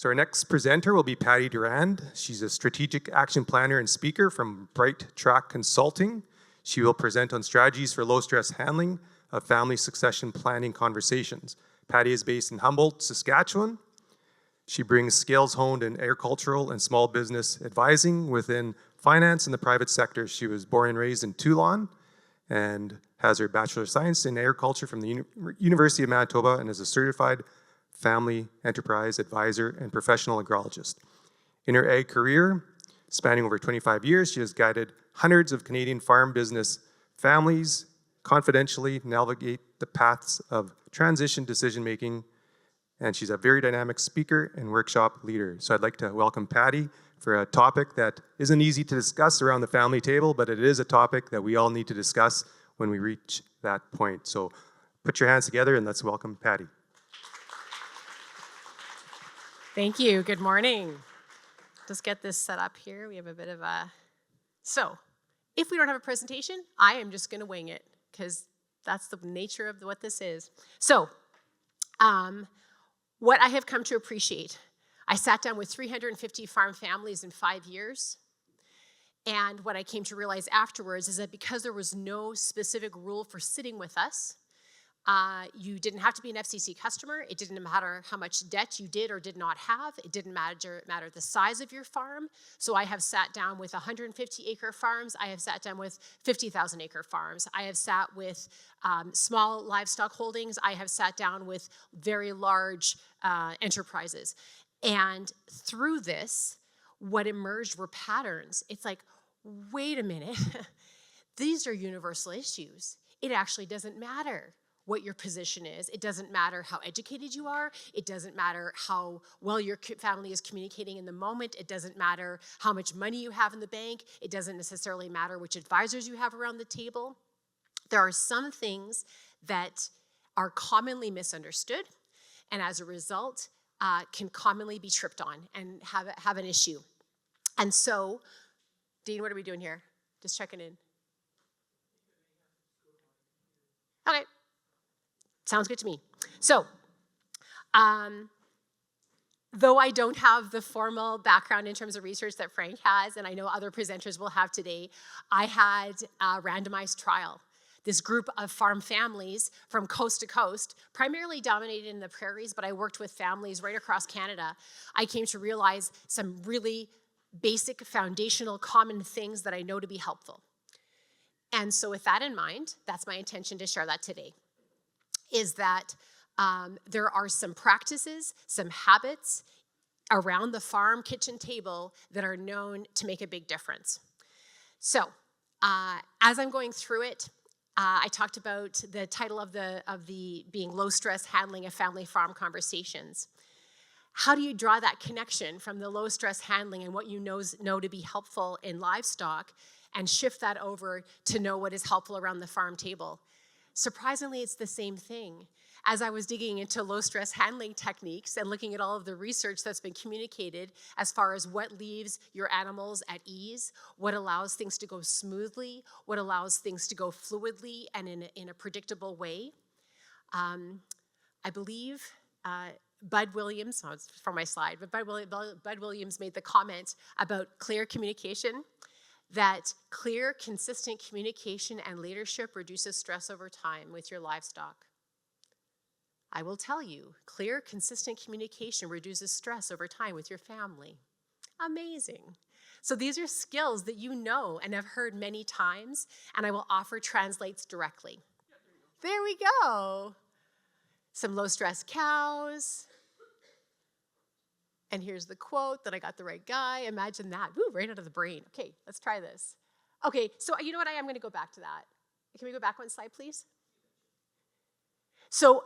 So our next presenter will be Patty Durand. She's a strategic action planner and speaker from Bright Track Consulting. She will present on strategies for low-stress handling of family succession planning conversations. Patty is based in Humboldt, Saskatchewan. She brings skills honed in agricultural and small business advising within finance and the private sector. She was born and raised in Toulon and has her Bachelor of Science in Agriculture from the University of Manitoba and is a certified family enterprise advisor and professional agrologist. In her ag career, spanning over 25 years, she has guided hundreds of Canadian farm business families confidentially navigate the paths of transition decision-making, and she's a very dynamic speaker and workshop leader. So I'd like to welcome Patty for a topic that isn't easy to discuss around the family table, but it is a topic that we all need to discuss when we reach that point. So put your hands together and let's welcome Patty. Thank you. Good morning. Just get this set up here. We have a bit of a... So, if we don't have a presentation, I am just going to wing it because that's the nature of what this is. So, what I have come to appreciate, I sat down with 350 farm families in 5 years, and what I came to realize afterwards is that because there was no specific rule for sitting with us, you didn't have to be an FCC customer. It didn't matter how much debt you did or did not have. It didn't matter the size of your farm. So I have sat down with 150-acre farms. I have sat down with 50,000-acre farms. I have sat with small livestock holdings. I have sat down with very large enterprises. And through this, what emerged were patterns. It's like, wait a minute. These are universal issues. It actually doesn't matter what your position is. It doesn't matter how educated you are. It doesn't matter how well your family is communicating in the moment. It doesn't matter how much money you have in the bank. It doesn't necessarily matter which advisors you have around the table. There are some things that are commonly misunderstood, and as a result, can commonly be tripped on and have an issue. And so, Dean, what are we doing here? Just checking in. Okay. Sounds good to me. So, though I don't have the formal background in terms of research that Frank has, and I know other presenters will have today, I had a randomized trial. This group of farm families from coast to coast, primarily dominated in the prairies, but I worked with families right across Canada. I came to realize some really basic, foundational, common things that I know to be helpful. And so with that in mind, that's my intention to share that today. Is that there are some practices, some habits around the farm kitchen table that are known to make a big difference. So, as I'm going through it, I talked about the title of the being low stress handling of family farm conversations. How do you draw that connection from the low stress handling and what you know to be helpful in livestock and shift that over to know what is helpful around the farm table? Surprisingly, it's the same thing. As I was digging into low-stress handling techniques and looking at all of the research that's been communicated as far as what leaves your animals at ease, what allows things to go smoothly, what allows things to go fluidly and in a predictable way, I believe Bud Williams, it's from my slide, but Bud Williams made the comment about clear communication, that clear, consistent communication and leadership reduces stress over time with your livestock. I will tell you, clear, consistent communication reduces stress over time with your family. Amazing. So these are skills that you know and have heard many times, and I will offer translates directly. There we go. Some low-stress cows. And here's the quote that I got the right guy. Imagine that. Woo, right out of the brain. Okay, let's try this. Okay, so you know what? I am going to go back to that. Can we go back one slide, please? So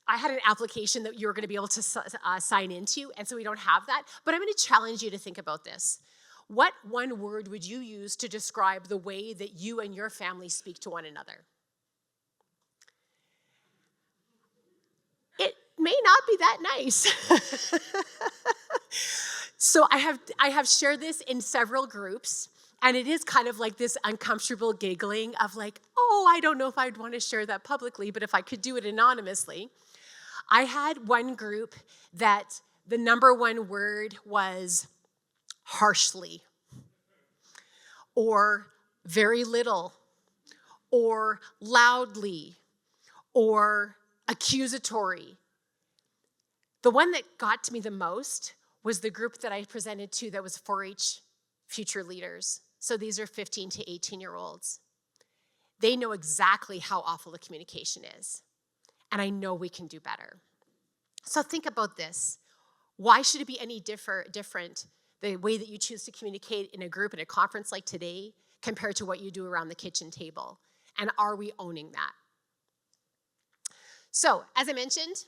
I had an application that you were going to be able to sign into, and so we don't have that. But I'm going to challenge you to think about this. What one word would you use to describe the way that you and your family speak to one another? It may not be that nice. So I have shared this in several groups, and it is kind of like this uncomfortable giggling of like, oh, I don't know if I'd want to share that publicly, but if I could do it anonymously. I had one group that the number one word was harshly, or very little, or loudly, or accusatory. The one that got to me the most was the group that I presented to that was 4-H future leaders. So these are 15 to 18-year-olds. They know exactly how awful the communication is. And I know we can do better. So think about this. Why should it be any different, the way that you choose to communicate in a group, in a conference like today, compared to what you do around the kitchen table? And are we owning that? So, as I mentioned,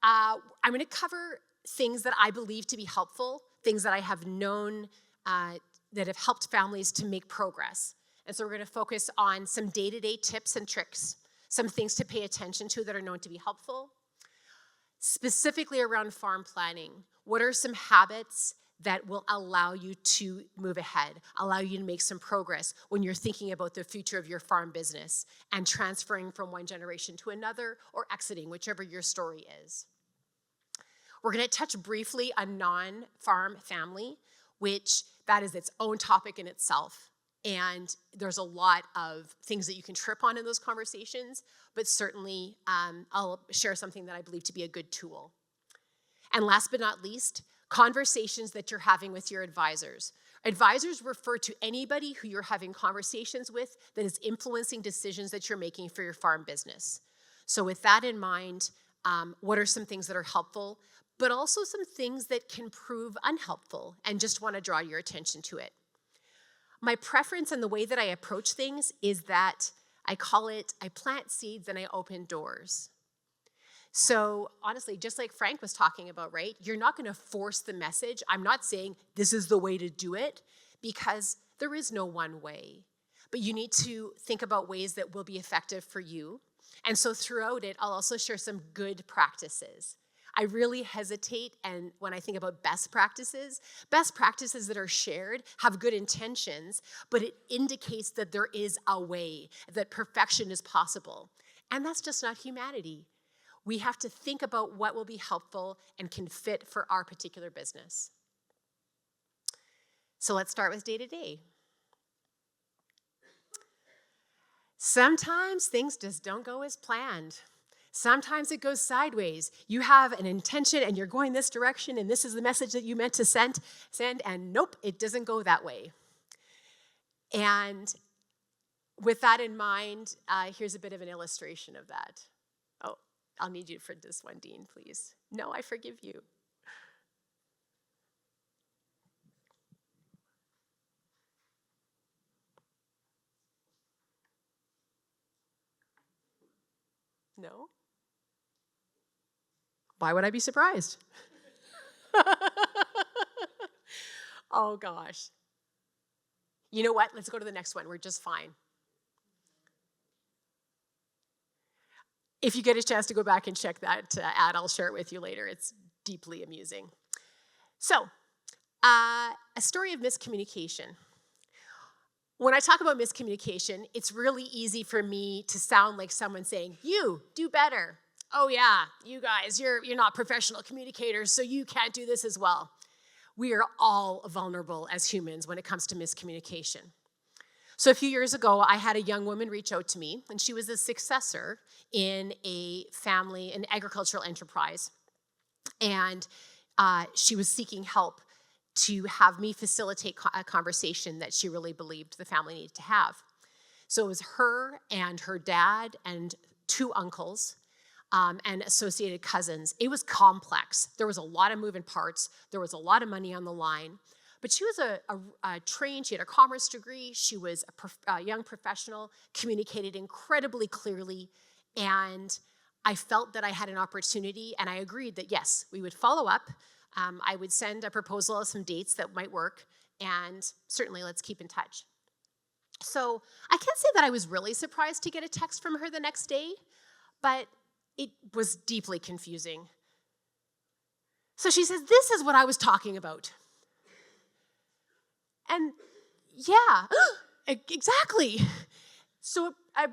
I'm going to cover things that I believe to be helpful, things that I have known that have helped families to make progress. And so we're going to focus on some day-to-day tips and tricks, some things to pay attention to that are known to be helpful. Specifically around farm planning, what are some habits that will allow you to move ahead, allow you to make some progress when you're thinking about the future of your farm business and transferring from one generation to another or exiting, whichever your story is. We're going to touch briefly on non-farm family, which that is its own topic in itself. And there's a lot of things that you can trip on in those conversations, but certainly I'll share something that I believe to be a good tool. And last but not least, conversations that you're having with your advisors. Advisors refer to anybody who you're having conversations with that is influencing decisions that you're making for your farm business. So with that in mind, what are some things that are helpful, but also some things that can prove unhelpful and just want to draw your attention to it. My preference and the way that I approach things is that I call it, I plant seeds and I open doors. So honestly, just like Frank was talking about, right? You're not going to force the message. I'm not saying this is the way to do it, because there is no one way. But you need to think about ways that will be effective for you. And so throughout it, I'll also share some good practices. I really hesitate, and when I think about best practices that are shared have good intentions, but it indicates that there is a way, that perfection is possible. And that's just not humanity. We have to think about what will be helpful and can fit for our particular business. So let's start with day-to-day. Sometimes things just don't go as planned. Sometimes it goes sideways. You have an intention and you're going this direction and this is the message that you meant to send, and nope, it doesn't go that way. And with that in mind, here's a bit of an illustration of that. Oh, I'll need you for this one, Dean, please. No, I forgive you. No? Why would I be surprised? Oh, gosh. You know what? Let's go to the next one. We're just fine. If you get a chance to go back and check that ad, I'll share it with you later. It's deeply amusing. So, a story of miscommunication. When I talk about miscommunication, it's really easy for me to sound like someone saying, you, do better. Oh yeah, you guys, you're not professional communicators, so you can't do this as well. We are all vulnerable as humans when it comes to miscommunication. So a few years ago, I had a young woman reach out to me, and she was a successor in an agricultural enterprise. And she was seeking help to have me facilitate a conversation that she really believed the family needed to have. So it was her and her dad and 2 uncles and associated cousins. It was complex. There was a lot of moving parts. There was a lot of money on the line. But she was trained, she had a commerce degree, she was a young professional, communicated incredibly clearly, and I felt that I had an opportunity, and I agreed that yes, we would follow up. I would send a proposal of some dates that might work, and certainly let's keep in touch. So I can't say that I was really surprised to get a text from her the next day, but it was deeply confusing. So she says, this is what I was talking about. And yeah, exactly. So a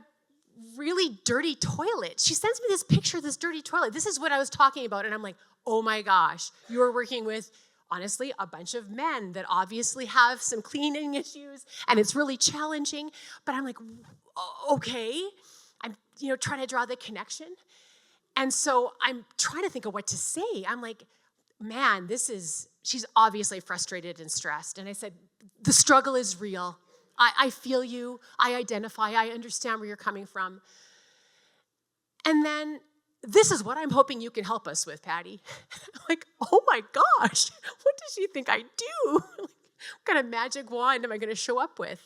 really dirty toilet. She sends me this picture of this dirty toilet. This is what I was talking about. And I'm like, oh my gosh, you're working with, honestly, a bunch of men that obviously have some cleaning issues, and it's really challenging. But I'm like, okay. I'm, trying to draw the connection. And so I'm trying to think of what to say. I'm like, man, she's obviously frustrated and stressed. And I said, the struggle is real. I feel you. I identify. I understand where you're coming from. And then, this is what I'm hoping you can help us with, Patty. I'm like, oh my gosh, what does she think I do? What kind of magic wand am I going to show up with?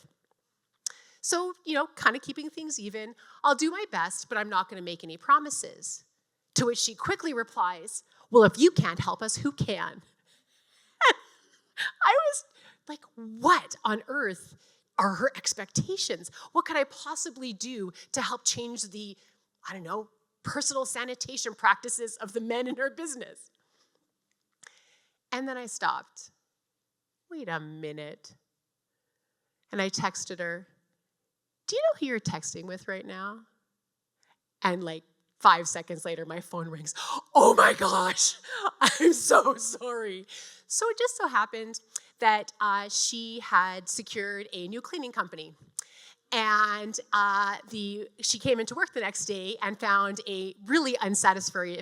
So, kind of keeping things even. I'll do my best, but I'm not going to make any promises. To which she quickly replies, well, if you can't help us, who can? I was like, what on earth are her expectations? What could I possibly do to help change the, personal sanitation practices of the men in her business? And then I stopped. Wait a minute. And I texted her, do you know who you're texting with right now? And 5 seconds later, my phone rings. Oh my gosh, I'm so sorry. So it just so happened that she had secured a new cleaning company. And she came into work the next day and found a really unsatisfying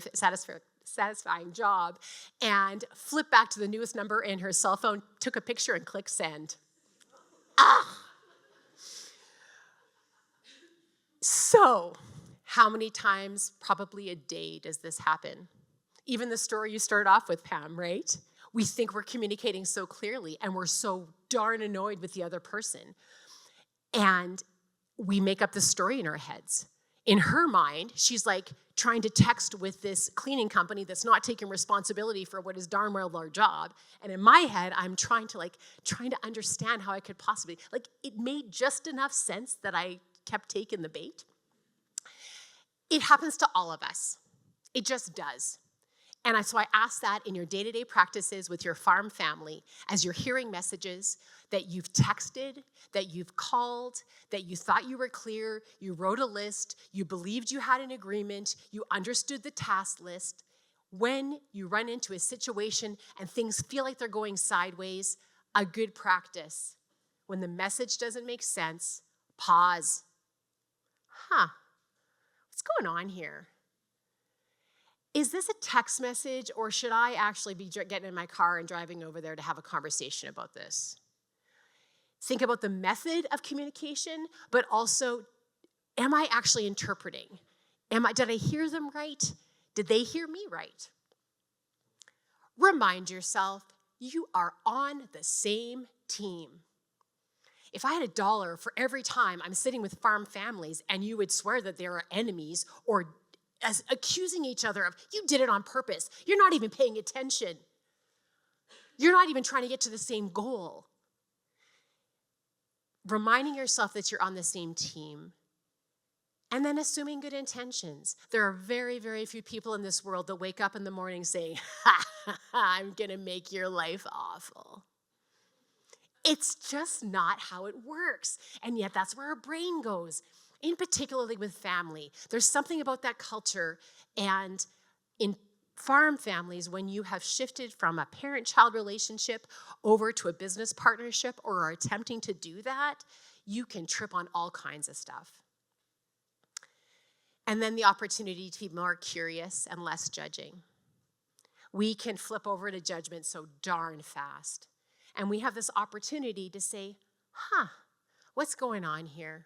job, and flipped back to the newest number in her cell phone, took a picture, and clicked send. So, how many times, probably a day, does this happen? Even the story you started off with, Pam, right? We think we're communicating so clearly, and we're so darn annoyed with the other person. And we make up this story in our heads. In her mind, she's trying to text with this cleaning company that's not taking responsibility for what is darn well their job. And in my head, I'm trying to understand how I could possibly, it made just enough sense that I kept taking the bait. It happens to all of us. It just does. And so I ask that in your day-to-day practices with your farm family, as you're hearing messages that you've texted, that you've called, that you thought you were clear, you wrote a list, you believed you had an agreement, you understood the task list. When you run into a situation and things feel like they're going sideways, a good practice, when the message doesn't make sense, pause. What's going on here? Is this a text message, or should I actually be getting in my car and driving over there to have a conversation about this? Think about the method of communication, but also, am I actually interpreting? Did I hear them right? Did they hear me right? Remind yourself, you are on the same team. If I had $1 for every time I'm sitting with farm families and you would swear that they are enemies or as accusing each other of, you did it on purpose. You're not even paying attention. You're not even trying to get to the same goal. Reminding yourself that you're on the same team, and then assuming good intentions. There are very, very few people in this world that wake up in the morning saying, I'm gonna make your life awful. It's just not how it works. And yet that's where our brain goes. In particularly with family. There's something about that culture, and in farm families, when you have shifted from a parent-child relationship over to a business partnership or are attempting to do that, you can trip on all kinds of stuff. And then the opportunity to be more curious and less judging. We can flip over to judgment so darn fast. And we have this opportunity to say, what's going on here?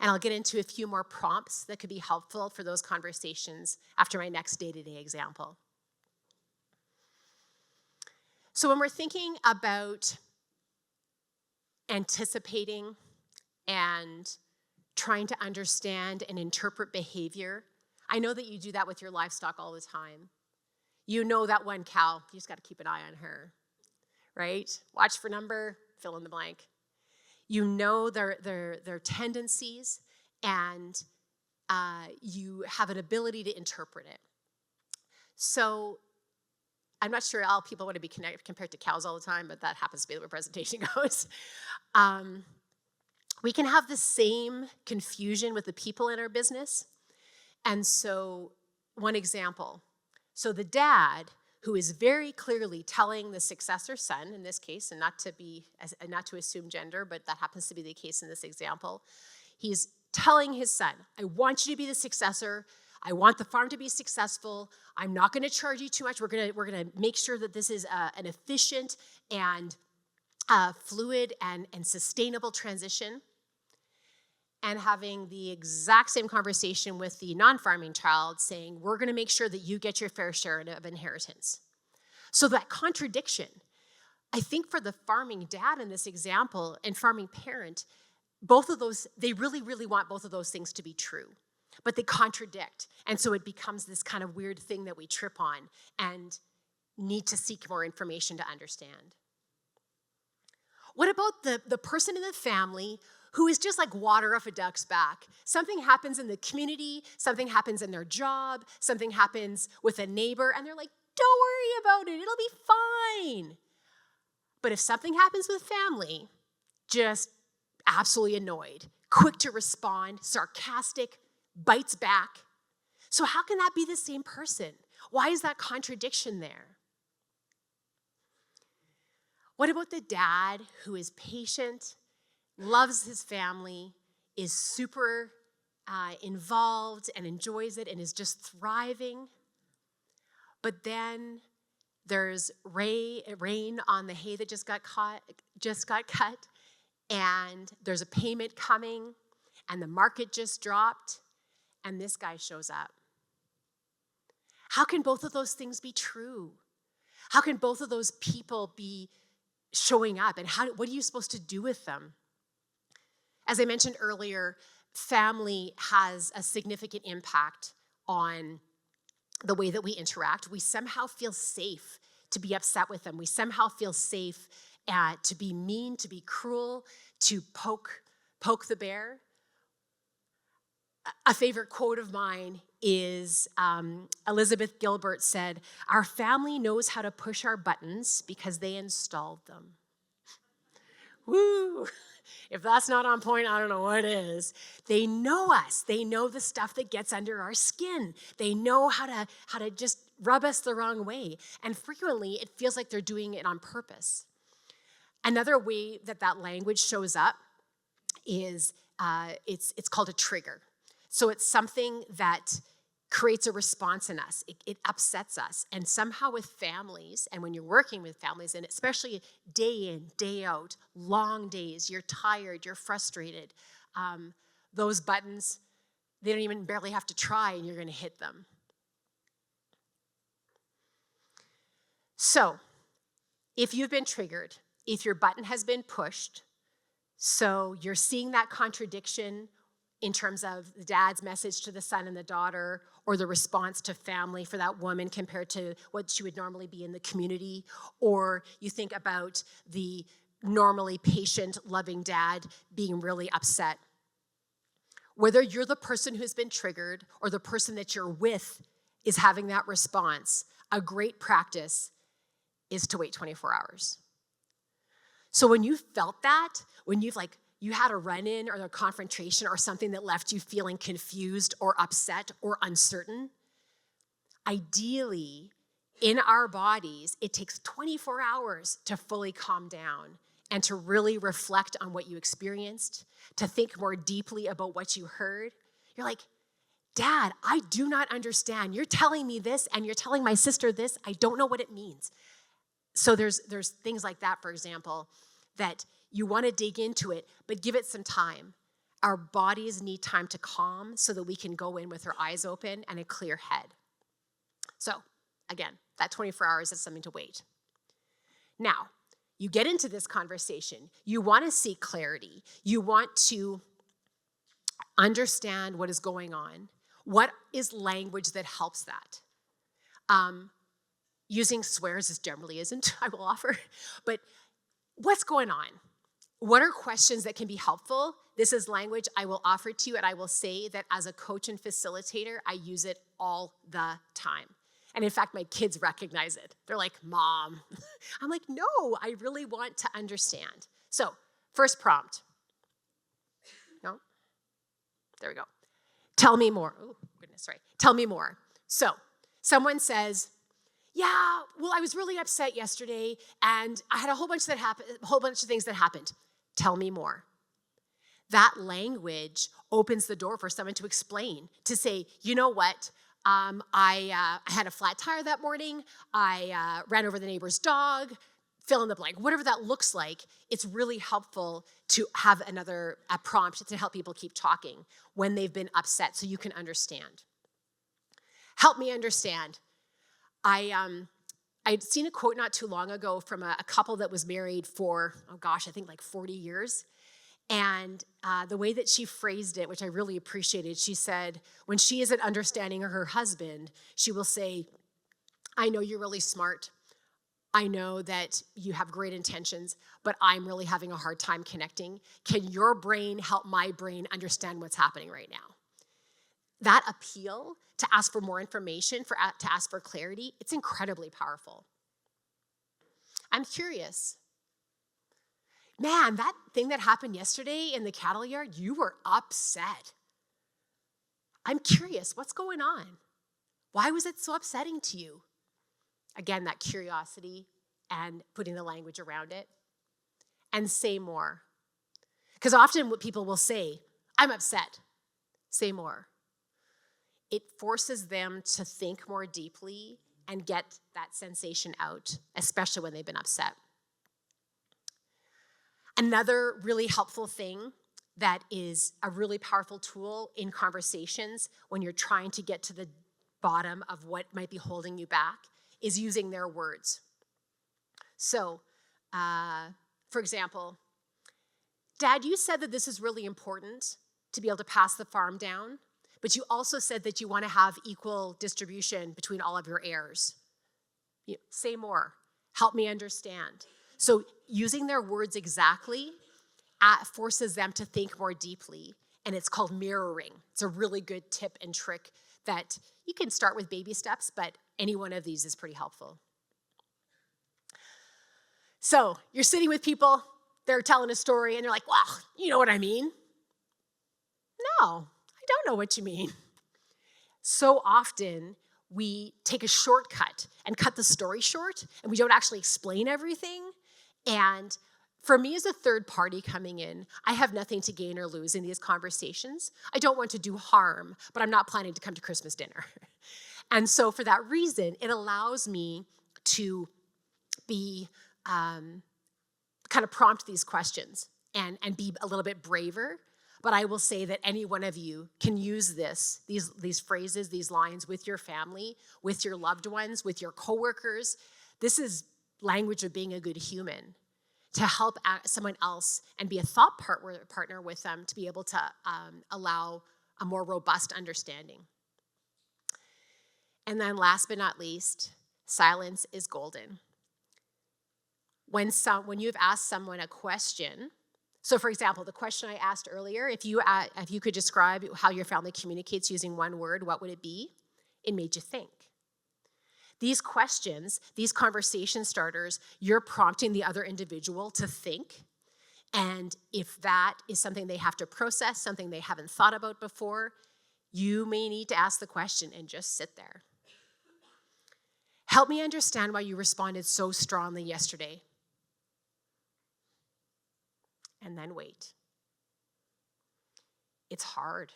And I'll get into a few more prompts that could be helpful for those conversations after my next day-to-day example. So when we're thinking about anticipating and trying to understand and interpret behavior, I know that you do that with your livestock all the time. You know that one cow, you just got to keep an eye on her, right? Watch for number, fill in the blank. You know their tendencies, and you have an ability to interpret it. So I'm not sure all people want to be compared to cows all the time, but that happens to be the way presentation goes. We can have the same confusion with the people in our business. And so one example. So the dad, who is very clearly telling the successor son, in this case, and not to assume gender, but that happens to be the case in this example, he's telling his son, I want you to be the successor. I want the farm to be successful. I'm not going to charge you too much. We're gonna make sure that this is an efficient and fluid and sustainable transition. And having the exact same conversation with the non-farming child, saying, we're going to make sure that you get your fair share of inheritance. So that contradiction, I think for the farming dad in this example and farming parent, both of those, they really, really want both of those things to be true, but they contradict. And so it becomes this kind of weird thing that we trip on and need to seek more information to understand. What about the person in the family who is just like water off a duck's back? Something happens in the community, something happens in their job, something happens with a neighbor, and they're like, don't worry about it, it'll be fine. But if something happens with family, just absolutely annoyed, quick to respond, sarcastic, bites back. So how can that be the same person? Why is that contradiction there? What about the dad who is patient, loves his family, is super involved and enjoys it and is just thriving? But then there's rain on the hay that just got cut, and there's a payment coming, and the market just dropped, and this guy shows up. How can both of those things be true? How can both of those people be showing up, and what are you supposed to do with them? As I mentioned earlier, family has a significant impact on the way that we interact. We somehow feel safe to be upset with them. We somehow feel safe to be mean, to be cruel, to poke the bear. A favorite quote of mine is Elizabeth Gilbert said, "Our family knows how to push our buttons because they installed them." Woo! If that's not on point, I don't know what is. They know us. They know the stuff that gets under our skin. They know how to just rub us the wrong way. And frequently, it feels like they're doing it on purpose. Another way that language shows up is it's called a trigger. So it's something that creates a response in us. It upsets us. And somehow with families, and when you're working with families, and especially day in, day out, long days, you're tired, you're frustrated, those buttons, they don't even barely have to try and you're going to hit them. So if you've been triggered, if your button has been pushed, so you're seeing that contradiction in terms of the dad's message to the son and the daughter, or the response to family for that woman compared to what she would normally be in the community, or you think about the normally patient, loving dad being really upset. Whether you're the person who's been triggered or the person that you're with is having that response, a great practice is to wait 24 hours. So when you felt that, when you had a run-in or a confrontation or something that left you feeling confused or upset or uncertain, ideally, in our bodies, it takes 24 hours to fully calm down and to really reflect on what you experienced, to think more deeply about what you heard. You're like, Dad, I do not understand. You're telling me this and you're telling my sister this. I don't know what it means. So there's things like that, for example, that you want to dig into it, but give it some time. Our bodies need time to calm so that we can go in with our eyes open and a clear head. So, again, that 24 hours is something to wait. Now, you get into this conversation. You want to seek clarity. You want to understand what is going on. What is language that helps that? Using swears generally isn't, I will offer, but what's going on? What are questions that can be helpful? This is language I will offer to you, and I will say that as a coach and facilitator, I use it all the time. And in fact, my kids recognize it. They're like, Mom. I'm like, no, I really want to understand. So, first prompt. No? There we go. Tell me more. Oh, goodness, sorry. Tell me more. So, Someone says, yeah, well, I was really upset yesterday and I had a whole bunch of things that happened. Tell me more. That language opens the door for someone to explain, to say, you know what? I had a flat tire that morning. I ran over the neighbor's dog. Fill in the blank. Whatever that looks like, it's really helpful to have a prompt to help people keep talking when they've been upset so you can understand. Help me understand. I'd seen a quote not too long ago from a couple that was married for, I think like 40 years. And the way that she phrased it, which I really appreciated, she said, when she isn't understanding her husband, she will say, I know you're really smart. I know that you have great intentions, but I'm really having a hard time connecting. Can your brain help my brain understand what's happening right now? That appeal to ask for more information, to ask for clarity, it's incredibly powerful. I'm curious. Man, that thing that happened yesterday in the cattle yard, you were upset. I'm curious, what's going on? Why was it so upsetting to you? Again, that curiosity and putting the language around it. And say more. Because often what people will say, I'm upset. Say more. It forces them to think more deeply and get that sensation out, especially when they've been upset. Another really helpful thing that is a really powerful tool in conversations when you're trying to get to the bottom of what might be holding you back is using their words. So, for example, Dad, you said that this is really important to be able to pass the farm down, but you also said that you want to have equal distribution between all of your heirs. Say more. Help me understand. So using their words exactly forces them to think more deeply, and it's called mirroring. It's a really good tip and trick that you can start with baby steps, but any one of these is pretty helpful. So you're sitting with people, they're telling a story, and they're like, well, you know what I mean? No, I don't know what you mean. So often, we take a shortcut and cut the story short, and we don't actually explain everything. And for me as a third party coming in, I have nothing to gain or lose in these conversations. I don't want to do harm, but I'm not planning to come to Christmas dinner. And so for that reason, it allows me to be kind of prompt these questions and be a little bit braver. But I will say that any one of you can use these phrases, these lines with your family, with your loved ones, with your coworkers. This is language of being a good human, to help someone else and be a thought partner with them to be able to allow a more robust understanding. And then last but not least, silence is golden. When you've asked someone a question, so for example, the question I asked earlier, if you could describe how your family communicates using one word, what would it be? It made you think. These questions, these conversation starters, you're prompting the other individual to think. And if that is something they have to process, something they haven't thought about before, you may need to ask the question and just sit there. Help me understand why you responded so strongly yesterday. And then wait. It's hard.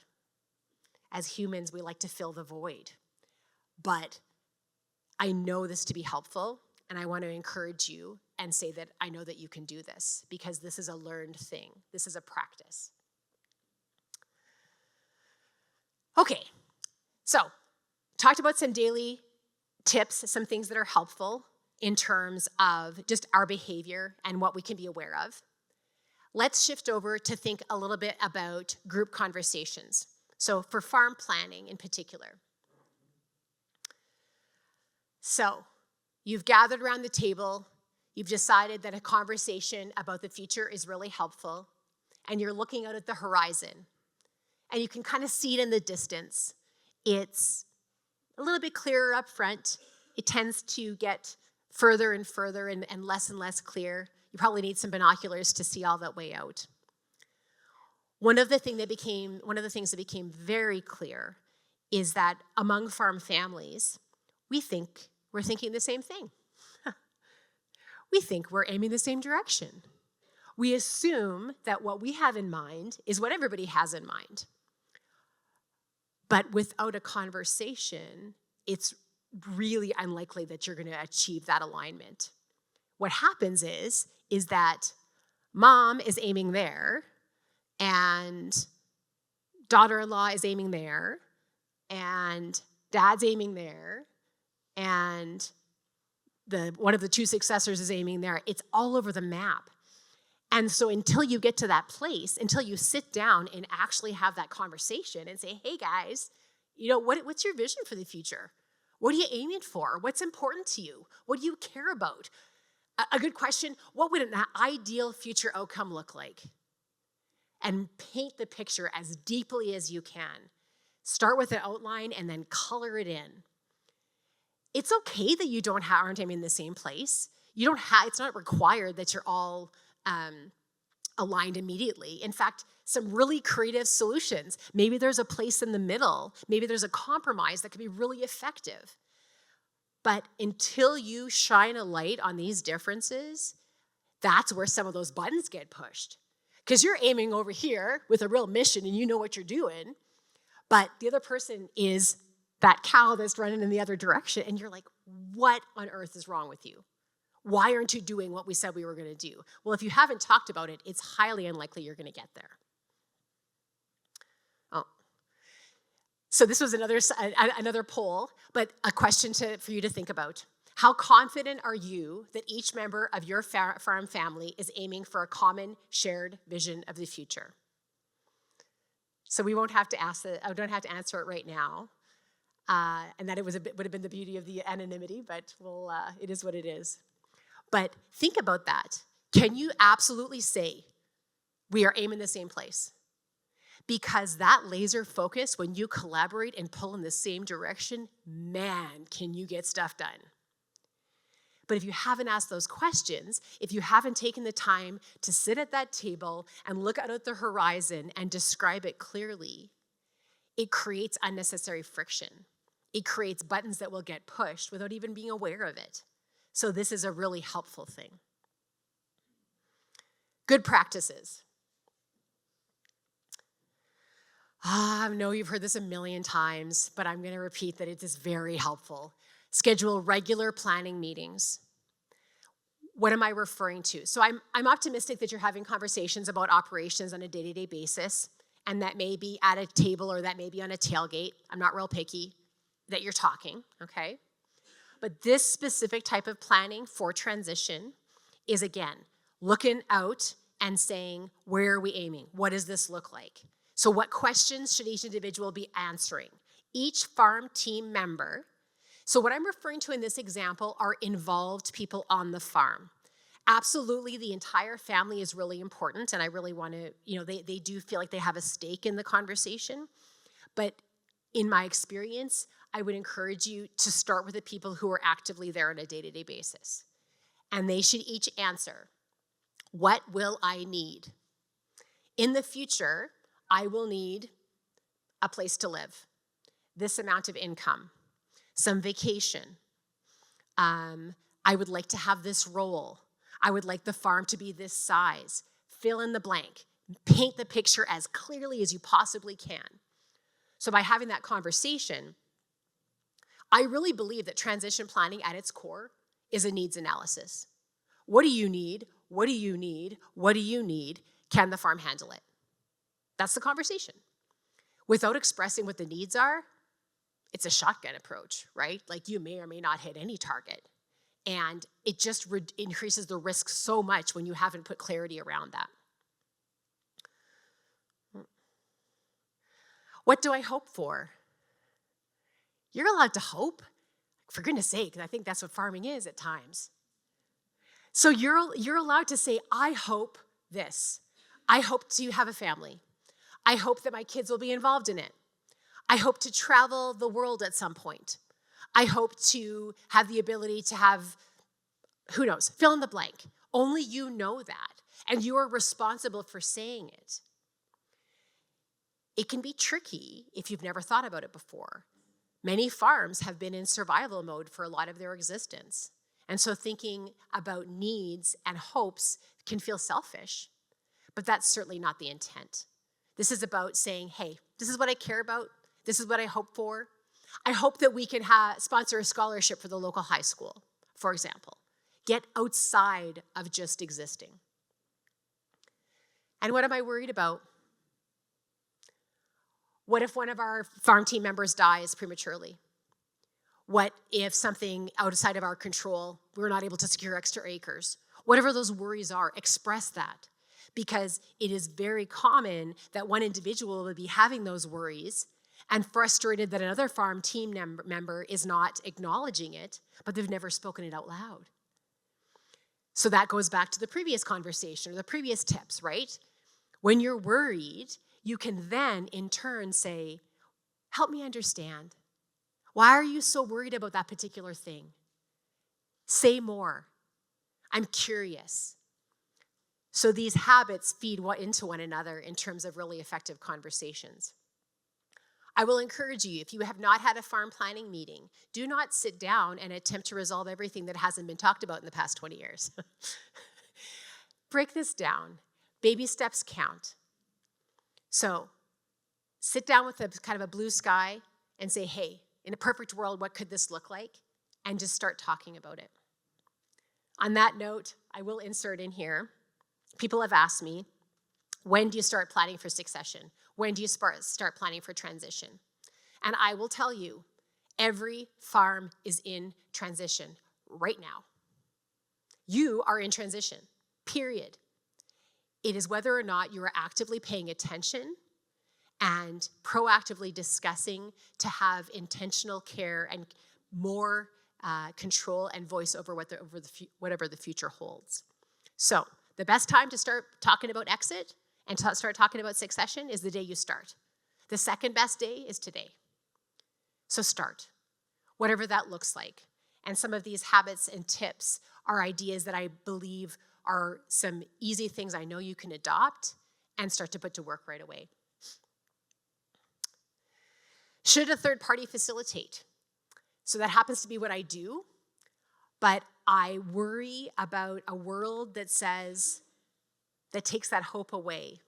As humans, we like to fill the void. But I know this to be helpful, and I want to encourage you and say that I know that you can do this because this is a learned thing. This is a practice. Okay, so talked about some daily tips, some things that are helpful in terms of just our behavior and what we can be aware of. Let's shift over to think a little bit about group conversations. So for farm planning in particular. So you've gathered around the table, you've decided that a conversation about the future is really helpful, and you're looking out at the horizon, and you can kind of see it in the distance. It's a little bit clearer up front. It tends to get further and further and less clear. You probably need some binoculars to see all that way out. One of the things that became very clear is that among farm families, we're thinking the same thing. We think we're aiming the same direction. We assume that what we have in mind is what everybody has in mind. But without a conversation, it's really unlikely that you're going to achieve that alignment. What happens is that mom is aiming there, and daughter-in-law is aiming there, and dad's aiming there, and one of the two successors is aiming there. It's all over the map. And so until you get to that place, until you sit down and actually have that conversation and say, hey guys, what's your vision for the future? What are you aiming for? What's important to you? What do you care about? A good question, what would an ideal future outcome look like? And paint the picture as deeply as you can. Start with an outline and then color it in. It's okay that you aren't aiming in the same place. It's not required that you're all aligned immediately. In fact, some really creative solutions. Maybe there's a place in the middle. Maybe there's a compromise that could be really effective. But until you shine a light on these differences, that's where some of those buttons get pushed. Because you're aiming over here with a real mission and you know what you're doing, but the other person is that cow that's running in the other direction, and you're like, what on earth is wrong with you? Why aren't you doing what we said we were going to do? Well, if you haven't talked about it, it's highly unlikely you're going to get there. Oh. So this was another poll, but a question for you to think about. How confident are you that each member of your farm family is aiming for a common shared vision of the future? So we won't have to I don't have to answer it right now. And that would have been the beauty of the anonymity, but it is what it is. But think about that. Can you absolutely say we are aiming the same place? Because that laser focus, when you collaborate and pull in the same direction, man, can you get stuff done. But if you haven't asked those questions, if you haven't taken the time to sit at that table and look out at the horizon and describe it clearly, it creates unnecessary friction. It creates buttons that will get pushed without even being aware of it. So this is a really helpful thing. Good practices. I know you've heard this a million times, but I'm going to repeat that it is very helpful. Schedule regular planning meetings. What am I referring to? So I'm optimistic that you're having conversations about operations on a day-to-day basis, and that may be at a table or that may be on a tailgate. I'm not real picky that you're talking, okay? But this specific type of planning for transition is, again, looking out and saying, where are we aiming? What does this look like? So what questions should each individual be answering? Each farm team member. So what I'm referring to in this example are involved people on the farm. Absolutely, the entire family is really important, and I really want to, they do feel like they have a stake in the conversation. But in my experience, I would encourage you to start with the people who are actively there on a day-to-day basis. And they should each answer, what will I need? In the future, I will need a place to live, this amount of income, some vacation. I would like to have this role. I would like the farm to be this size. Fill in the blank. Paint the picture as clearly as you possibly can. So by having that conversation, I really believe that transition planning at its core is a needs analysis. What do you need? What do you need? What do you need? Can the farm handle it? That's the conversation. Without expressing what the needs are, it's a shotgun approach, right? Like you may or may not hit any target. And it just increases the risk so much when you haven't put clarity around that. What do I hope for? You're allowed to hope, for goodness sake, because I think that's what farming is at times. So you're allowed to say, I hope this. I hope to have a family. I hope that my kids will be involved in it. I hope to travel the world at some point. I hope to have the ability to have, who knows, fill in the blank. Only you know that, and you are responsible for saying it. It can be tricky if you've never thought about it before, Many farms have been in survival mode for a lot of their existence. And so thinking about needs and hopes can feel selfish, but that's certainly not the intent. This is about saying, hey, this is what I care about. This is what I hope for. I hope that we can sponsor a scholarship for the local high school, for example. Get outside of just existing. And what am I worried about? What if one of our farm team members dies prematurely? What if something outside of our control, we're not able to secure extra acres? Whatever those worries are, express that. Because it is very common that one individual will be having those worries and frustrated that another farm team member is not acknowledging it, but they've never spoken it out loud. So that goes back to the previous conversation or the previous tips, right? When you're worried, you can then in turn say, help me understand. Why are you so worried about that particular thing? Say more. I'm curious. So these habits feed into one another in terms of really effective conversations. I will encourage you, if you have not had a farm planning meeting, do not sit down and attempt to resolve everything that hasn't been talked about in the past 20 years. Break this down. Baby steps count. So sit down with a kind of a blue sky and say, hey, in a perfect world, what could this look like? And just start talking about it. On that note, I will insert in here, people have asked me, when do you start planning for succession? When do you start planning for transition? And I will tell you, every farm is in transition right now. You are in transition, period. It is whether or not you are actively paying attention and proactively discussing to have intentional care and more control and voice over whatever the future holds. So the best time to start talking about exit and to start talking about succession is the day you start. The second best day is today. So start, whatever that looks like. And some of these habits and tips are ideas that I believe are some easy things I know you can adopt and start to put to work right away. Should a third party facilitate? So that happens to be what I do, but I worry about a world that takes that hope away.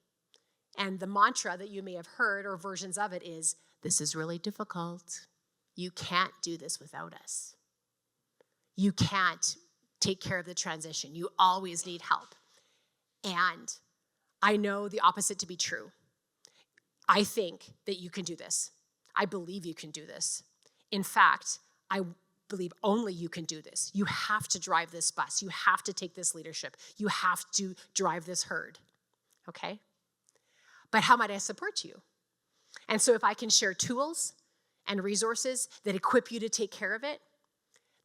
And the mantra that you may have heard or versions of it is, this is really difficult. You can't do this without us. You can't take care of the transition. You always need help. And I know the opposite to be true. I think that you can do this. I believe you can do this. In fact, I believe only you can do this. You have to drive this bus. You have to take this leadership. You have to drive this herd, okay? But how might I support you? And so if I can share tools and resources that equip you to take care of it,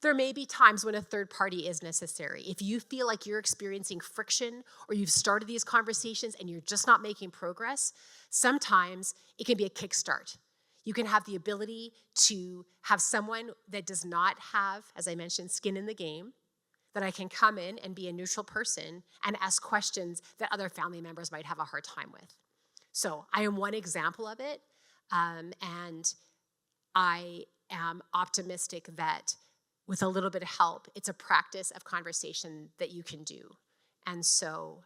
there may be times when a third party is necessary. If you feel like you're experiencing friction or you've started these conversations and you're just not making progress, sometimes it can be a kickstart. You can have the ability to have someone that does not have, as I mentioned, skin in the game, that I can come in and be a neutral person and ask questions that other family members might have a hard time with. So I am one example of it, and I am optimistic that with a little bit of help, it's a practice of conversation that you can do. And so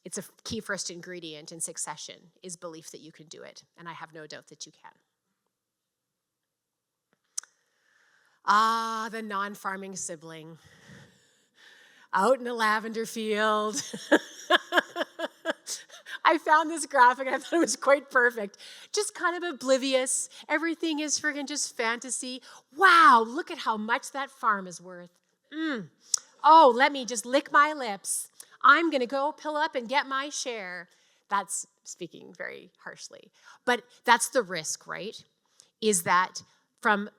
it's a key first ingredient in succession is belief that you can do it. And I have no doubt that you can. Ah, the non-farming sibling. Out in a lavender field. I found this graphic and I thought it was quite perfect. Just kind of oblivious. Everything is friggin' just fantasy. Wow, look at how much that farm is worth. Oh, let me just lick my lips. I'm going to go pull up and get my share. That's speaking very harshly. But that's the risk, right? Is that from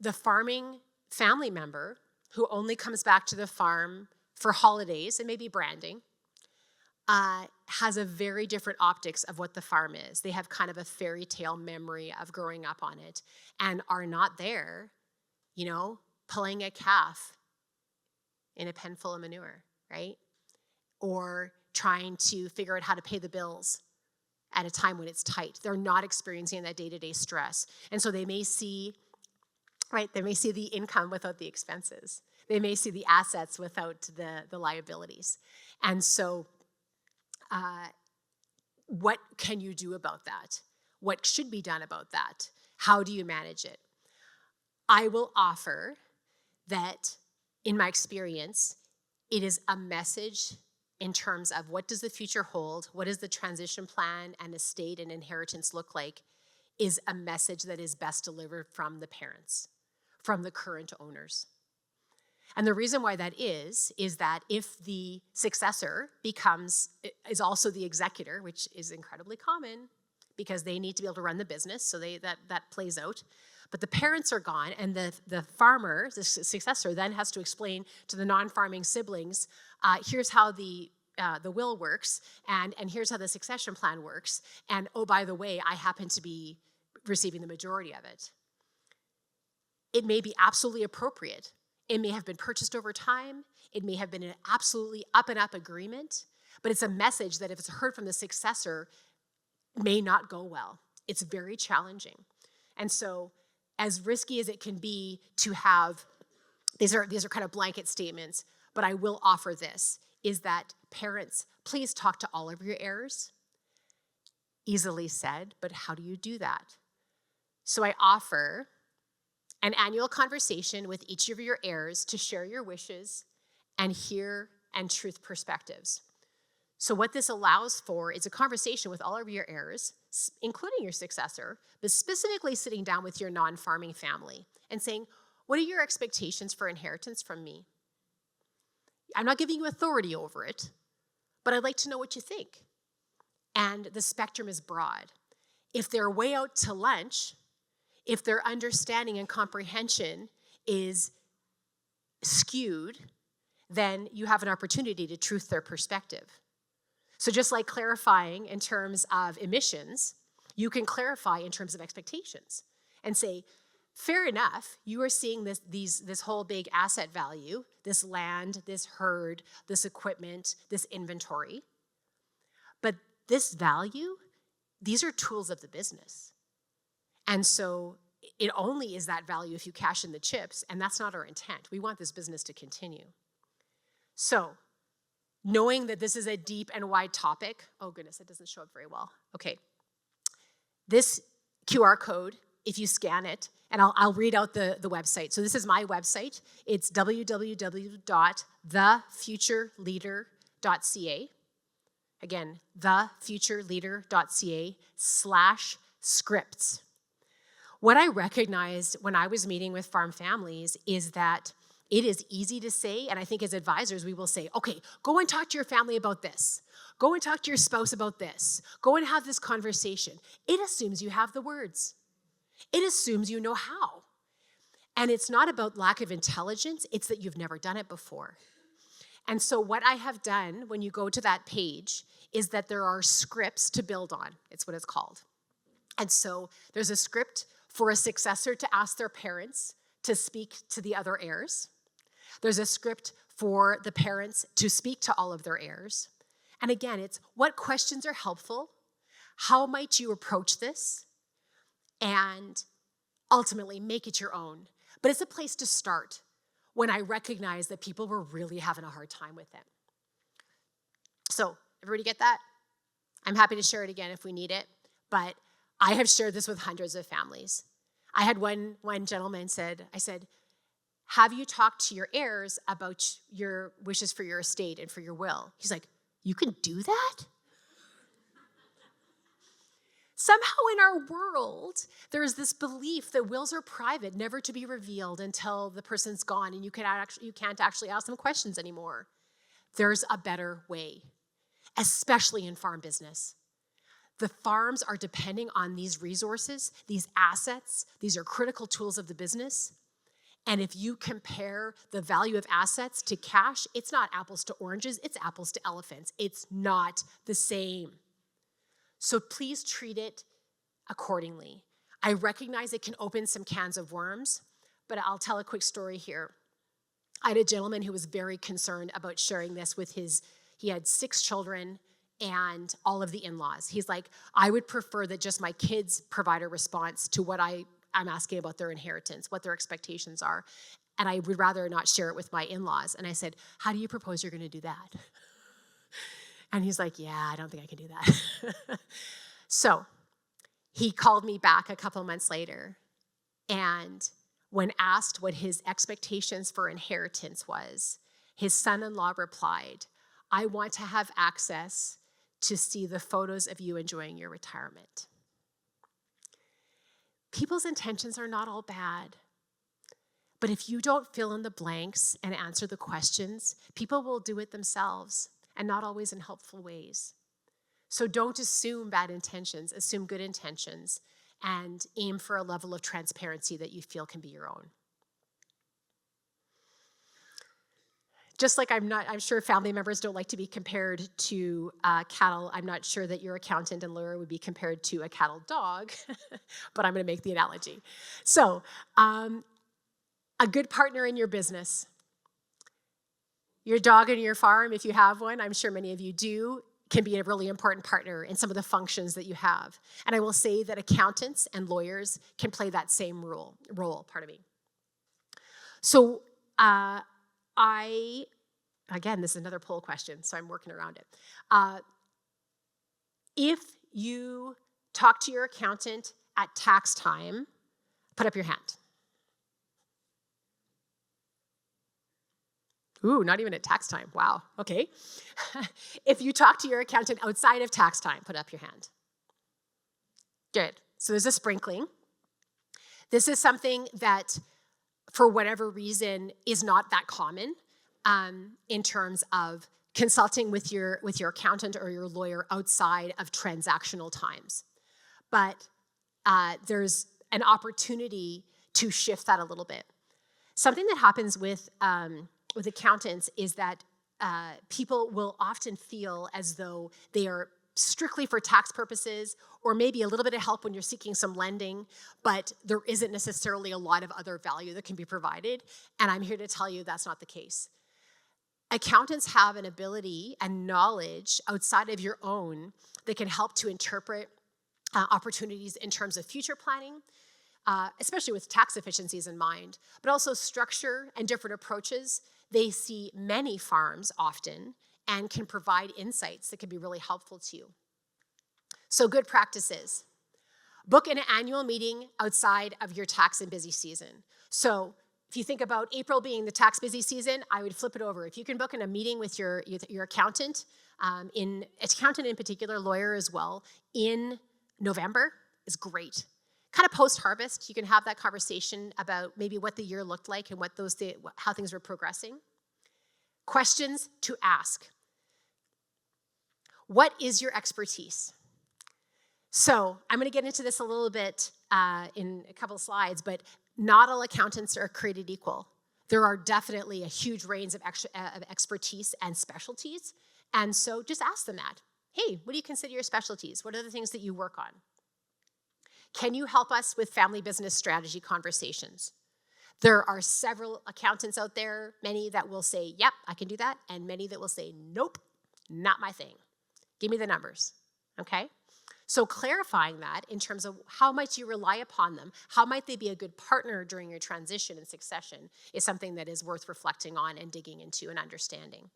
the farming family member who only comes back to the farm for holidays and maybe branding, has a very different optics of what the farm is. They have kind of a fairy tale memory of growing up on it and are not there, pulling a calf in a pen full of manure, right? Or trying to figure out how to pay the bills at a time when it's tight. They're not experiencing that day-to-day stress. And so they may see, right, they may see the income without the expenses. They may see the assets without the liabilities. And so what can you do about that? What should be done about that? How do you manage it? I will offer that, in my experience, it is a message in terms of what does the future hold, what does the transition plan and estate and inheritance look like, is a message that is best delivered from the parents, from the current owners. And the reason why that is that if the successor is also the executor, which is incredibly common because they need to be able to run the business, so that plays out. But the parents are gone, and the farmer, the successor, then has to explain to the non-farming siblings, here's how the will works, and here's how the succession plan works, and oh, by the way, I happen to be receiving the majority of it. It may be absolutely appropriate. It may have been purchased over time. It may have been an absolutely up-and-up agreement, but it's a message that if it's heard from the successor, may not go well. It's very challenging. And so, as risky as it can be to have, these are kind of blanket statements, but I will offer this, is that parents, please talk to all of your heirs. Easily said, but how do you do that? So I offer an annual conversation with each of your heirs to share your wishes and hear and truth perspectives. So what this allows for is a conversation with all of your heirs, including your successor, but specifically sitting down with your non-farming family and saying, what are your expectations for inheritance from me? I'm not giving you authority over it, but I'd like to know what you think. And the spectrum is broad. If they're way out to lunch, if their understanding and comprehension is skewed, then you have an opportunity to truth their perspective. So just like clarifying in terms of emissions, you can clarify in terms of expectations and say, fair enough, you are seeing this whole big asset value, this land, this herd, this equipment, this inventory. But this value, these are tools of the business. And so it only is that value if you cash in the chips, and that's not our intent. We want this business to continue. So, knowing that this is a deep and wide topic, oh goodness, it doesn't show up very well. Okay. This QR code, if you scan it, and I'll read out the website. So this is my website. It's www.thefutureleader.ca. Again, thefutureleader.ca/scripts. What I recognized when I was meeting with farm families is that it is easy to say, and I think as advisors, we will say, okay, go and talk to your family about this. Go and talk to your spouse about this. Go and have this conversation. It assumes you have the words. It assumes you know how. And it's not about lack of intelligence, it's that you've never done it before. And so what I have done when you go to that page is that there are scripts to build on. It's what it's called. And so there's a script for a successor to ask their parents to speak to the other heirs. There's a script for the parents to speak to all of their heirs. And again, it's what questions are helpful? How might you approach this? And ultimately make it your own. But it's a place to start when I recognize that people were really having a hard time with it. So, everybody get that? I'm happy to share it again if we need it, but I have shared this with hundreds of families. I had one gentleman I said, have you talked to your heirs about your wishes for your estate and for your will? He's like, you can do that? Somehow in our world, there is this belief that wills are private, never to be revealed until the person's gone and you can't actually ask them questions anymore. There's a better way, especially in farm business. The farms are depending on these resources, these assets. These are critical tools of the business. And if you compare the value of assets to cash, it's not apples to oranges, it's apples to elephants. It's not the same. So please treat it accordingly. I recognize it can open some cans of worms, but I'll tell a quick story here. I had a gentleman who was very concerned about sharing this with he had 6 children and all of the in-laws. He's like, I would prefer that just my kids provide a response to what I'm asking about their inheritance, what their expectations are. And I would rather not share it with my in-laws. And I said, how do you propose you're going to do that? And he's like, yeah, I don't think I can do that. So he called me back a couple months later. And when asked what his expectations for inheritance was, his son-in-law replied, I want to have access to see the photos of you enjoying your retirement. People's intentions are not all bad. But if you don't fill in the blanks and answer the questions, people will do it themselves, and not always in helpful ways. So don't assume bad intentions, assume good intentions, and aim for a level of transparency that you feel can be your own. Just like I'm sure family members don't like to be compared to cattle, I'm not sure that your accountant and lawyer would be compared to a cattle dog, but I'm going to make the analogy. So, a good partner in your business. Your dog and your farm, if you have one, I'm sure many of you do, can be a really important partner in some of the functions that you have. And I will say that accountants and lawyers can play that same role. So again, this is another poll question, so I'm working around it. If you talk to your accountant at tax time, put up your hand. Ooh, not even at tax time. Wow, okay. If you talk to your accountant outside of tax time, put up your hand. Good. So there's a sprinkling. This is something that, for whatever reason, is not that common in terms of consulting with your accountant or your lawyer outside of transactional times. But there's an opportunity to shift that a little bit. Something that happens with accountants is that people will often feel as though they are strictly for tax purposes, or maybe a little bit of help when you're seeking some lending, but there isn't necessarily a lot of other value that can be provided. And I'm here to tell you that's not the case. Accountants have an ability and knowledge outside of your own that can help to interpret opportunities in terms of future planning, especially with tax efficiencies in mind, but also structure and different approaches. They see many farms often and can provide insights that can be really helpful to you. So good practices. Book an annual meeting outside of your tax and busy season. So if you think about April being the tax busy season, I would flip it over. If you can book in a meeting with your accountant, in particular, lawyer as well, in November is great. Kind of post-harvest, you can have that conversation about maybe what the year looked like and how things were progressing. Questions to ask. What is your expertise? So I'm going to get into this a little bit in a couple of slides, but not all accountants are created equal. There are definitely a huge range of expertise and specialties, and so just ask them that. Hey, what do you consider your specialties? What are the things that you work on? Can you help us with family business strategy conversations? There are several accountants out there, many that will say, yep, I can do that, and many that will say, nope, not my thing. Give me the numbers, okay? So clarifying that in terms of how might you rely upon them, how might they be a good partner during your transition and succession is something that is worth reflecting on and digging into and understanding.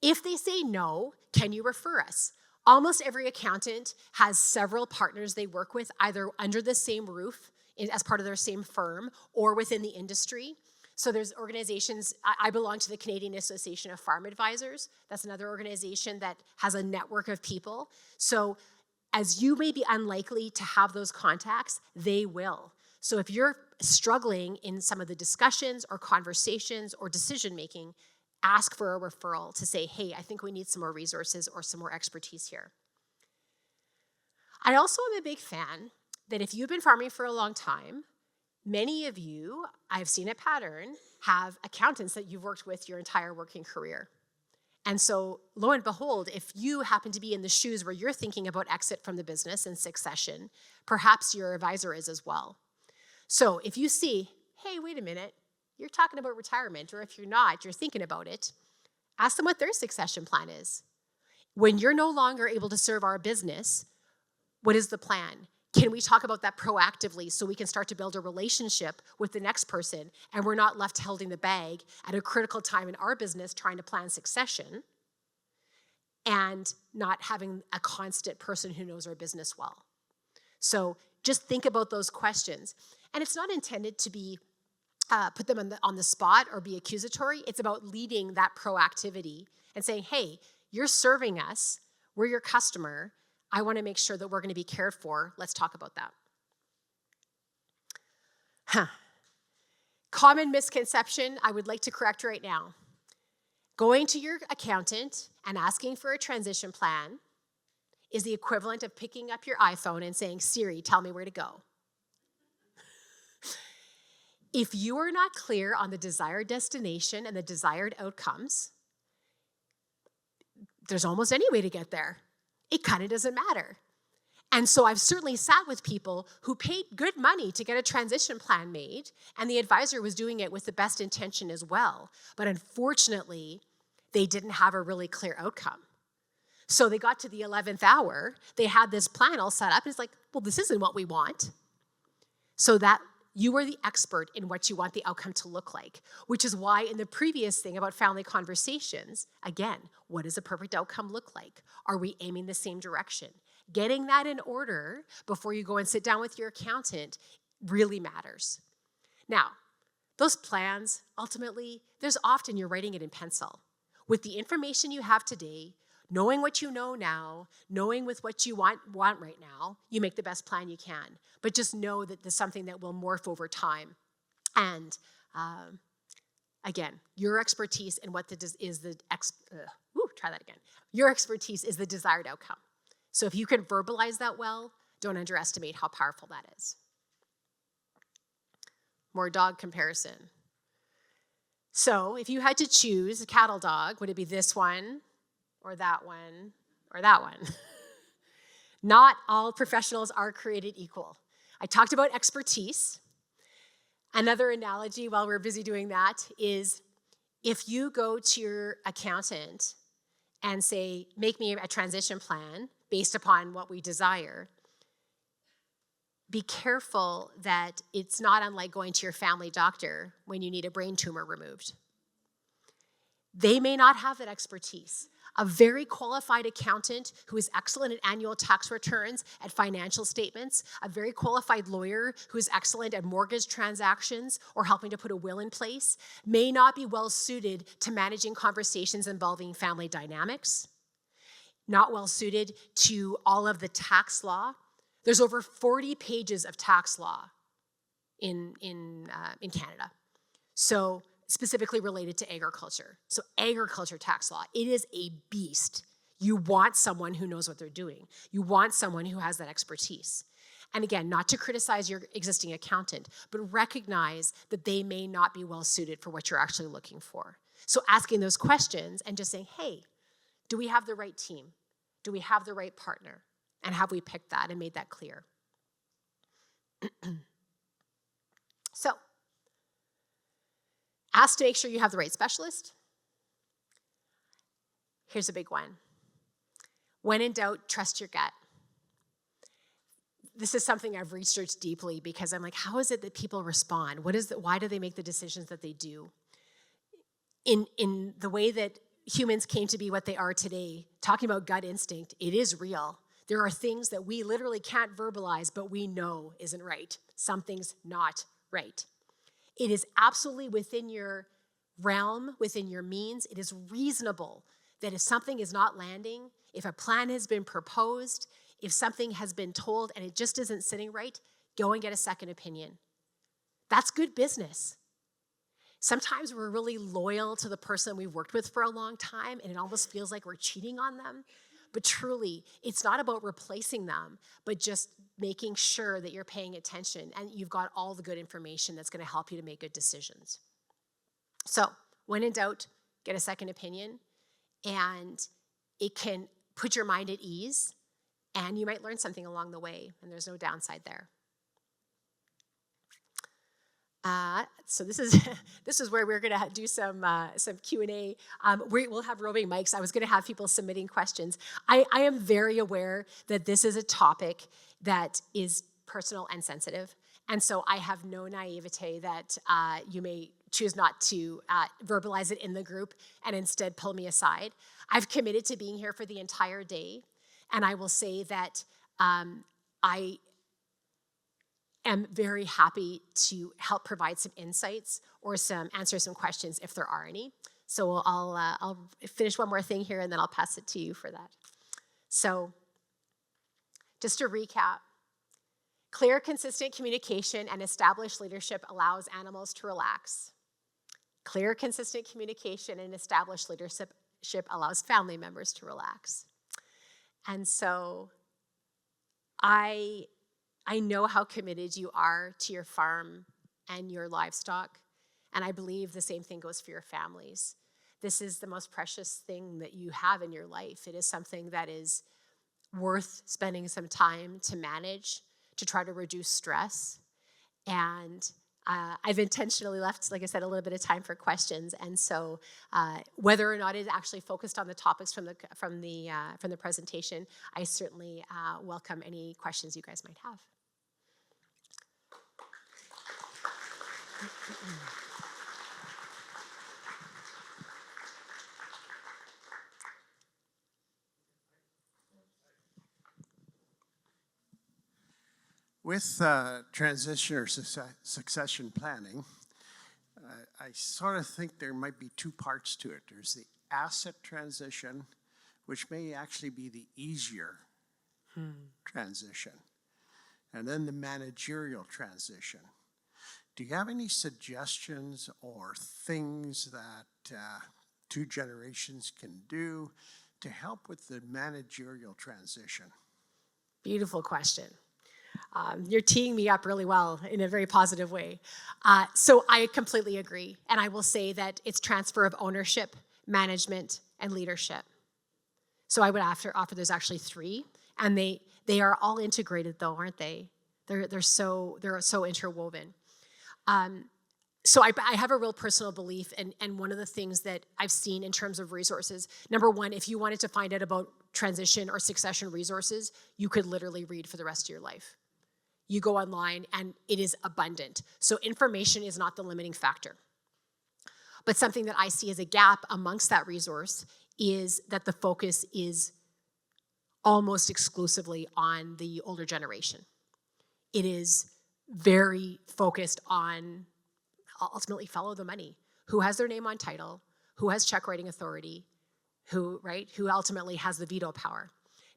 If they say no, can you refer us? Almost every accountant has several partners they work with, either under the same roof as part of their same firm or within the industry. So there's organizations, I belong to the Canadian Association of Farm Advisors. That's another organization that has a network of people. So as you may be unlikely to have those contacts, they will. So if you're struggling in some of the discussions or conversations or decision-making, ask for a referral to say, hey, I think we need some more resources or some more expertise here. I also am a big fan that if you've been farming for a long time, many of you, I've seen a pattern, have accountants that you've worked with your entire working career. And so, lo and behold, if you happen to be in the shoes where you're thinking about exit from the business and succession, perhaps your advisor is as well. So if you see, hey, wait a minute, you're talking about retirement, or if you're not, you're thinking about it, ask them what their succession plan is. When you're no longer able to serve our business, what is the plan? Can we talk about that proactively so we can start to build a relationship with the next person and we're not left holding the bag at a critical time in our business trying to plan succession and not having a constant person who knows our business well? So just think about those questions. And it's not intended to be put them on the spot or be accusatory. It's about leading that proactivity and saying, hey, you're serving us. We're your customer. I want to make sure that we're going to be cared for. Let's talk about that. Common misconception I would like to correct right now. Going to your accountant and asking for a transition plan is the equivalent of picking up your iPhone and saying, Siri, tell me where to go. If you are not clear on the desired destination and the desired outcomes, there's almost any way to get there. It kind of doesn't matter. And so I've certainly sat with people who paid good money to get a transition plan made, and the advisor was doing it with the best intention as well. But unfortunately, they didn't have a really clear outcome. So they got to the 11th hour, they had this plan all set up, and it's like, well, this isn't what we want. So that you are the expert in what you want the outcome to look like, which is why in the previous thing about family conversations, again, what does a perfect outcome look like? Are we aiming the same direction? Getting that in order before you go and sit down with your accountant really matters. Now, those plans, ultimately, there's often you're writing it in pencil. With the information you have today, knowing what you know now, knowing with what you want right now, you make the best plan you can. But just know that there's something that will morph over time. And again, your expertise in what Your expertise is the desired outcome. So if you can verbalize that well, don't underestimate how powerful that is. More dog comparison. So if you had to choose a cattle dog, would it be this one, or that one, or that one? Not all professionals are created equal. I talked about expertise. Another analogy while we're busy doing that is if you go to your accountant and say, make me a transition plan based upon what we desire, be careful that it's not unlike going to your family doctor when you need a brain tumor removed. They may not have that expertise. A very qualified accountant who is excellent at annual tax returns, at financial statements, a very qualified lawyer who is excellent at mortgage transactions or helping to put a will in place, may not be well suited to managing conversations involving family dynamics, not well suited to all of the tax law. There's over 40 pages of tax law in Canada. So specifically related to agriculture. So agriculture tax law, it is a beast. You want someone who knows what they're doing. You want someone who has that expertise. And again, not to criticize your existing accountant, but recognize that they may not be well suited for what you're actually looking for. So asking those questions and just saying, hey, do we have the right team? Do we have the right partner? And have we picked that and made that clear? So, ask to make sure you have the right specialist. Here's a big one. When in doubt, trust your gut. This is something I've researched deeply because I'm like, how is it that people respond? Why do they make the decisions that they do? In the way that humans came to be what they are today, talking about gut instinct, it is real. There are things that we literally can't verbalize, but we know isn't right. Something's not right. It is absolutely within your realm, within your means. It is reasonable that if something is not landing, if a plan has been proposed, if something has been told and it just isn't sitting right, go and get a second opinion. That's good business. Sometimes we're really loyal to the person we've worked with for a long time, and it almost feels like we're cheating on them. But truly, it's not about replacing them, but just making sure that you're paying attention and you've got all the good information that's going to help you to make good decisions. So, when in doubt, get a second opinion, and it can put your mind at ease, and you might learn something along the way, and there's no downside there. So this is this is where we're going to do some Q&A. We'll have roving mics. I was going to have people submitting questions. I am very aware that this is a topic that is personal and sensitive, and so I have no naivete that you may choose not to verbalize it in the group and instead pull me aside. I've committed to being here for the entire day, and I will say that I am very happy to help provide some insights or answer some questions if there are any. So I'll finish one more thing here and then I'll pass it to you for that. So just to recap, clear, consistent communication and established leadership allows animals to relax. Clear, consistent communication and established leadership allows family members to relax. And so I know how committed you are to your farm and your livestock, and I believe the same thing goes for your families. This is the most precious thing that you have in your life. It is something that is worth spending some time to manage, to try to reduce stress. And I've intentionally left, like I said, a little bit of time for questions. And so whether or not it's actually focused on the topics from the presentation, I certainly welcome any questions you guys might have. With transition or succession planning, I sort of think there might be two parts to it. There's the asset transition, which may actually be the easier transition, and then the managerial transition. Do you have any suggestions or things that two generations can do to help with the managerial transition? Beautiful question. You're teeing me up really well in a very positive way. So I completely agree. And I will say that it's transfer of ownership, management, and leadership. So I would offer there's actually three. And they are all integrated though, aren't they? They're so interwoven. So I have a real personal belief, and one of the things that I've seen in terms of resources, number one, if you wanted to find out about transition or succession resources, you could literally read for the rest of your life. You go online and it is abundant. So information is not the limiting factor. But something that I see as a gap amongst that resource is that the focus is almost exclusively on the older generation. It is very focused on ultimately follow the money. Who has their name on title? Who has check writing authority? Who ultimately has the veto power?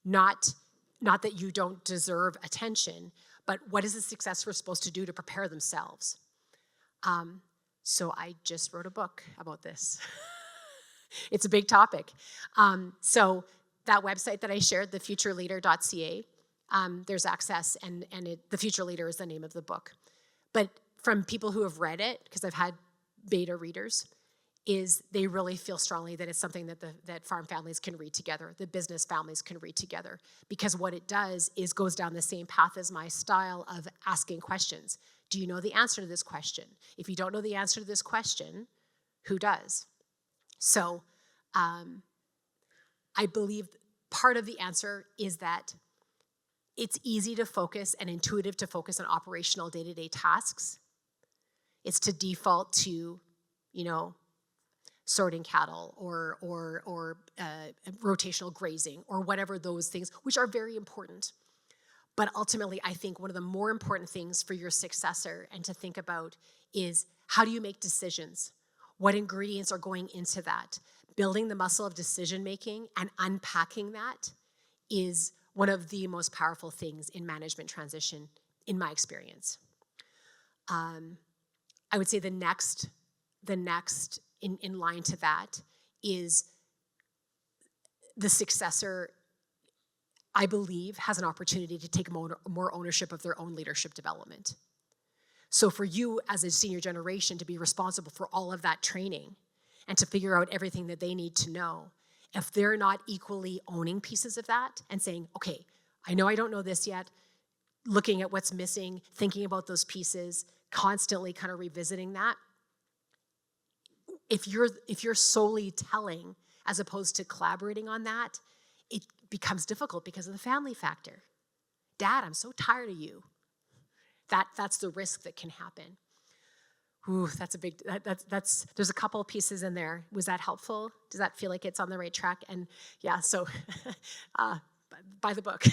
Not that you don't deserve attention, but what is the successor supposed to do to prepare themselves? So I just wrote a book about this. It's a big topic. So that website that I shared, thefutureleader.ca, there's access, and The Future Leader is the name of the book. But from people who have read it, because I've had beta readers, is they really feel strongly that it's something that farm families can read together, the business families can read together, because what it does is goes down the same path as my style of asking questions. Do you know the answer to this question? If you don't know the answer to this question, who does? So I believe part of the answer is that it's easy to focus and intuitive to focus on operational day-to-day tasks. It's to default to, sorting cattle or rotational grazing or whatever those things, which are very important. But ultimately, I think one of the more important things for your successor and to think about is how do you make decisions? What ingredients are going into that? Building the muscle of decision-making and unpacking that is one of the most powerful things in management transition, in my experience. I would say the next in line to that is the successor, I believe, has an opportunity to take more ownership of their own leadership development. So for you as a senior generation to be responsible for all of that training and to figure out everything that they need to know, if they're not equally owning pieces of that and saying, okay, I know I don't know this yet, looking at what's missing, thinking about those pieces, constantly kind of revisiting that. If you're solely telling as opposed to collaborating on that, it becomes difficult because of the family factor. Dad, I'm so tired of you. That's the risk that can happen. Ooh, that's a big, there's a couple pieces in there. Was that helpful? Does that feel like it's on the right track? And yeah, so buy the book.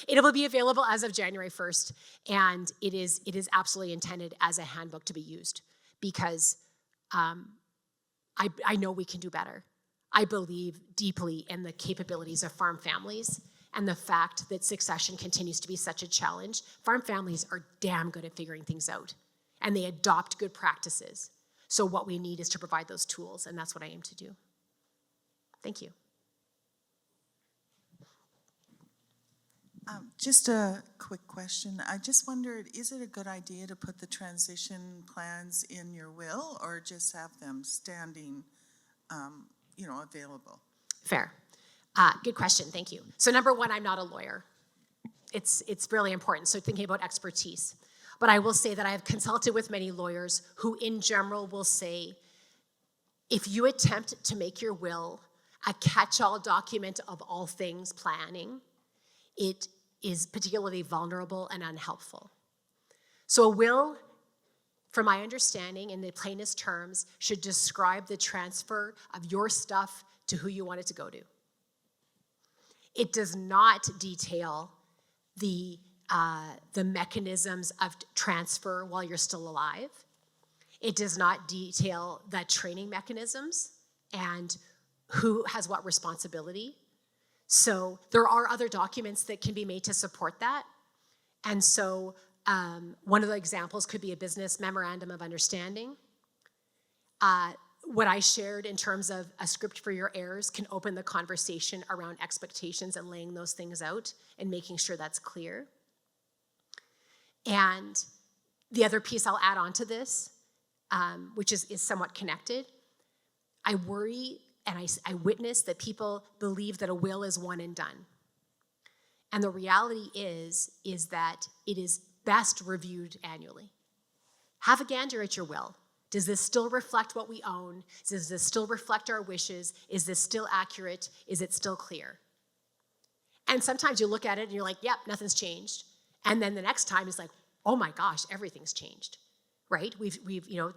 It will be available as of January 1st, and it is absolutely intended as a handbook to be used because I know we can do better. I believe deeply in the capabilities of farm families and the fact that succession continues to be such a challenge. Farm families are damn good at figuring things out, and they adopt good practices. So what we need is to provide those tools, and that's what I aim to do. Thank you. Just a quick question. I just wondered, is it a good idea to put the transition plans in your will or just have them standing, available? Fair. Good question, thank you. So number one, I'm not a lawyer. It's really important, so thinking about expertise. But I will say that I have consulted with many lawyers who in general will say, if you attempt to make your will a catch-all document of all things planning, it is particularly vulnerable and unhelpful. So a will, from my understanding, in the plainest terms, should describe the transfer of your stuff to who you want it to go to. It does not detail the mechanisms of transfer while you're still alive. It does not detail the training mechanisms and who has what responsibility. So there are other documents that can be made to support that. And so one of the examples could be a business memorandum of understanding. What I shared in terms of a script for your heirs can open the conversation around expectations and laying those things out and making sure that's clear. And the other piece I'll add on to this, which is somewhat connected, I worry and I witness that people believe that a will is one and done. And the reality is that it is best reviewed annually. Have a gander at your will. Does this still reflect what we own? Does this still reflect our wishes? Is this still accurate? Is it still clear? And sometimes you look at it and you're like, yep, nothing's changed. And then the next time it's like, oh my gosh, everything's changed, right? We've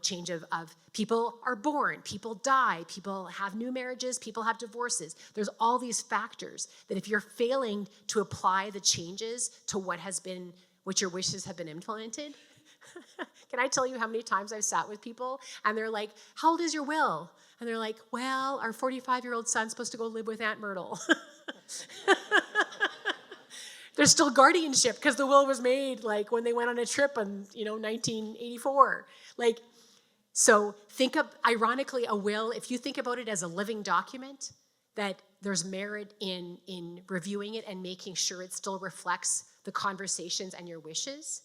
change of people are born, people die, people have new marriages, people have divorces. There's all these factors that if you're failing to apply the changes to what your wishes have been implemented, can I tell you how many times I've sat with people and they're like, how old is your will? And they're like, well, our 45-year-old son's supposed to go live with Aunt Myrtle. There's still guardianship because the will was made like when they went on a trip in 1984. So think of, ironically, a will, if you think about it as a living document, that there's merit in reviewing it and making sure it still reflects the conversations and your wishes,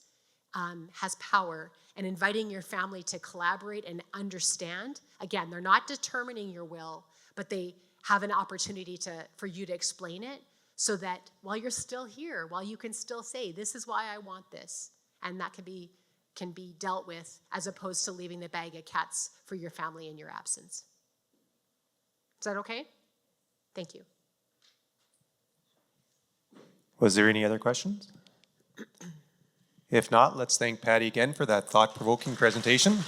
has power. And inviting your family to collaborate and understand. Again, they're not determining your will, but they have an opportunity for you to explain it so that while you're still here, while you can still say, this is why I want this, and that can be dealt with as opposed to leaving the bag of cats for your family in your absence. Is that okay? Thank you. Was there any other questions? If not, let's thank Patty again for that thought-provoking presentation.